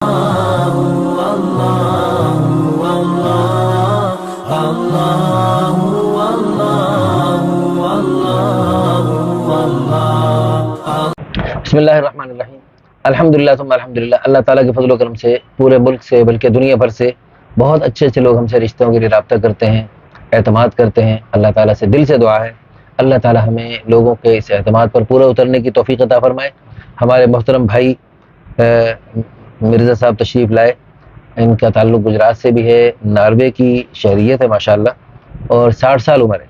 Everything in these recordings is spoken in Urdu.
بسم اللہ الرحمن الرحیم الحمدللہ ثم الحمدللہ۔ اللہ تعالیٰ کے فضل و کرم سے پورے ملک سے بلکہ دنیا بھر سے بہت اچھے اچھے لوگ ہم سے رشتوں کے لیے رابطہ کرتے ہیں، اعتماد کرتے ہیں۔ اللہ تعالیٰ سے دل سے دعا ہے اللہ تعالیٰ ہمیں لوگوں کے اس اعتماد پر پورا اترنے کی توفیق عطا فرمائے۔ ہمارے محترم بھائی مرزا صاحب تشریف لائے، ان کا تعلق گجرات سے بھی ہے، ناروے کی شہریت ہے ماشاءاللہ، اور 60 سال عمر ہے۔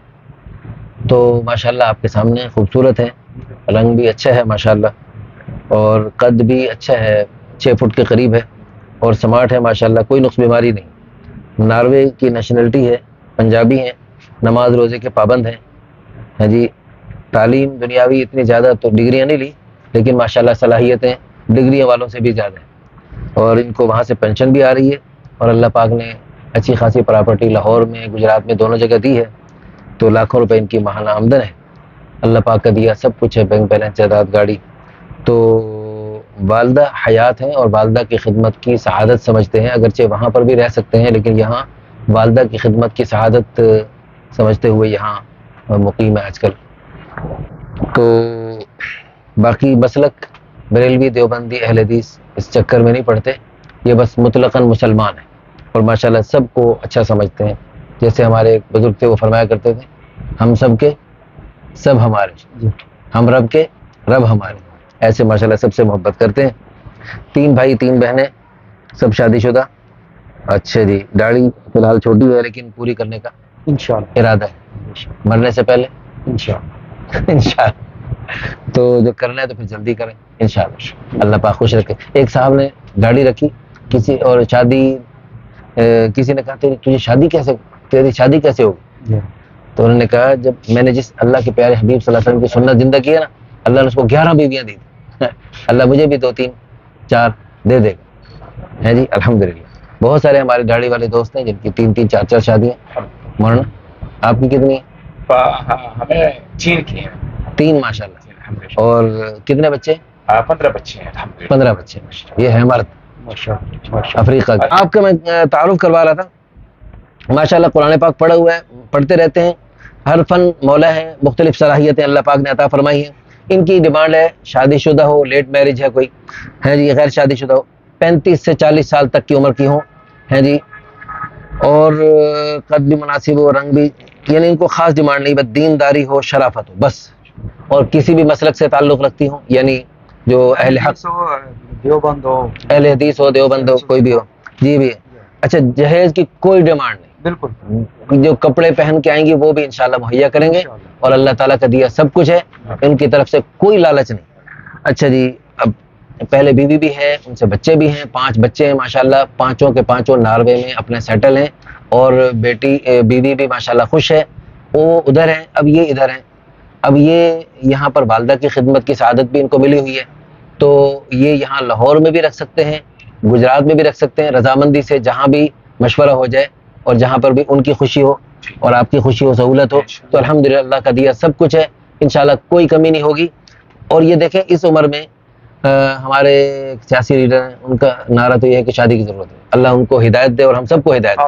تو ماشاءاللہ آپ کے سامنے خوبصورت ہے، رنگ بھی اچھا ہے ماشاءاللہ، اور قد بھی اچھا ہے، 6 فٹ کے قریب ہے، اور سمارٹ ہے ماشاءاللہ، کوئی نقص بیماری نہیں۔ ناروے کی نیشنلٹی ہے، پنجابی ہیں، نماز روزے کے پابند ہیں، ہاں جی۔ تعلیم دنیاوی اتنی زیادہ تو ڈگریاں نہیں لی، لیکن ماشاءاللہ صلاحیتیں ڈگریاں والوں سے بھی زیادہ ہیں، اور ان کو وہاں سے پینشن بھی آ رہی ہے، اور اللہ پاک نے اچھی خاصی پراپرٹی لاہور میں گجرات میں دونوں جگہ دی ہے، تو لاکھوں روپے ان کی ماہانہ آمدن ہے، اللہ پاک کا دیا سب کچھ ہے، بینک بیلنس، جائیداد، گاڑی۔ تو والدہ حیات ہیں، اور والدہ کی خدمت کی سعادت سمجھتے ہیں، اگرچہ وہاں پر بھی رہ سکتے ہیں لیکن یہاں والدہ کی خدمت کی سعادت سمجھتے ہوئے یہاں مقیم ہے آج کل۔ تو باقی مسلک بریلوی، دیوبندی، اہل حدیث اس چکر میں نہیں پڑتے، یہ بس مطلقاً مسلمان ہیں، اور ماشاءاللہ سب کو اچھا سمجھتے ہیں۔ جیسے ہمارے ایک بزرگ تھے، وہ فرمایا کرتے تھے، ہم سب کے سب ہمارے، ہم رب کے رب ہمارے، ایسے ماشاءاللہ سب سے محبت کرتے ہیں۔ 3 بھائی 3 بہنیں، سب شادی شدہ۔ اچھا جی، داڑھی فی الحال چھوٹی ہے لیکن پوری کرنے کا انشاءاللہ ارادہ ہے، مرنے سے پہلے انشاءاللہ۔ تو جو کرنا ہے تو پھر جلدی کریں انشاءاللہ، اللہ پاک خوش رکھے۔ ایک صاحب نے داڑھی رکھی کسی، اور شادی کسی نے کہا تجھے تیری شادی کیسے ہوگی؟ تو انہوں نے کہا جب میں نے جس اللہ کے پیارے حبیب صلی اللہ علیہ وسلم کی سنت زندہ کی ہے نا، اللہ نے اس کو 11 بیویاں دی تھی، اللہ مجھے بھی 2 3 4 دے دے گا، ہے جی الحمدللہ۔ بہت سارے ہمارے داڑھی والے دوست ہیں جن کی 3 3 4 4 شادیاں۔ مولانا آپ کی کتنی ہیں؟ ہمیں 3 کی ہیں، 3 ماشاءاللہ۔ اور کتنے بچے؟ 15 بچے ہیں الحمدللہ۔ 15 بچے، یہ ہے مرد افریقہ کا۔ آپ کا میں تعارف کروا رہا تھا، ماشاءاللہ قرآن پاک پڑھا ہوا ہے، پڑھتے رہتے ہیں، ہر فن مولا ہے، مختلف صلاحیتیں اللہ پاک نے عطا فرمائی ہیں۔ ان کی ڈیمانڈ ہے شادی شدہ ہو، لیٹ میرج ہے کوئی، ہے جی، غیر شادی شدہ ہو، 35 سے 40 سال تک کی عمر کی ہوں، ہے جی، اور قد بھی مناسب ہو، رنگ بھی، یعنی ان کو خاص ڈیمانڈ نہیں، بس دینداری ہو، شرافت ہو بس، اور کسی بھی مسلک سے تعلق رکھتی ہوں، یعنی جو اہل حق، دیوبند ہو، اہل حدیث ہو، دیوبند ہو، کوئی بھی ہو جی بھی۔ اچھا، جہیز کی کوئی ڈیمانڈ نہیں، بالکل، جو کپڑے پہن کے آئیں گی وہ بھی انشاءاللہ مہیا کریں گے، اور اللہ تعالیٰ کا دیا سب کچھ ہے، ان کی طرف سے کوئی لالچ نہیں۔ اچھا جی، اب پہلے بیوی بھی ہے، ان سے بچے بھی ہیں، 5 بچے ہیں ماشاءاللہ، 5 کے 5 ناروے میں اپنے سیٹل ہیں، اور بیٹی بیوی بھی ماشاءاللہ خوش ہے، وہ ادھر ہیں، اب یہ ادھر ہیں، اب یہ یہاں پر والدہ کی خدمت کی سعادت بھی ان کو ملی ہوئی ہے، تو یہ یہاں لاہور میں بھی رکھ سکتے ہیں، گجرات میں بھی رکھ سکتے ہیں، رضامندی سے جہاں بھی مشورہ ہو جائے، اور جہاں پر بھی ان کی خوشی ہو اور آپ کی خوشی ہو، سہولت ہو، تو الحمدللہ اللہ کا دیا سب کچھ ہے، انشاءاللہ کوئی کمی نہیں ہوگی۔ اور یہ دیکھیں اس عمر میں ہمارے سیاسی لیڈر ہیں، ان کا نعرہ تو یہ ہے کہ شادی کی ضرورت ہے، اللہ ان کو ہدایت دے اور ہم سب کو ہدایت دے۔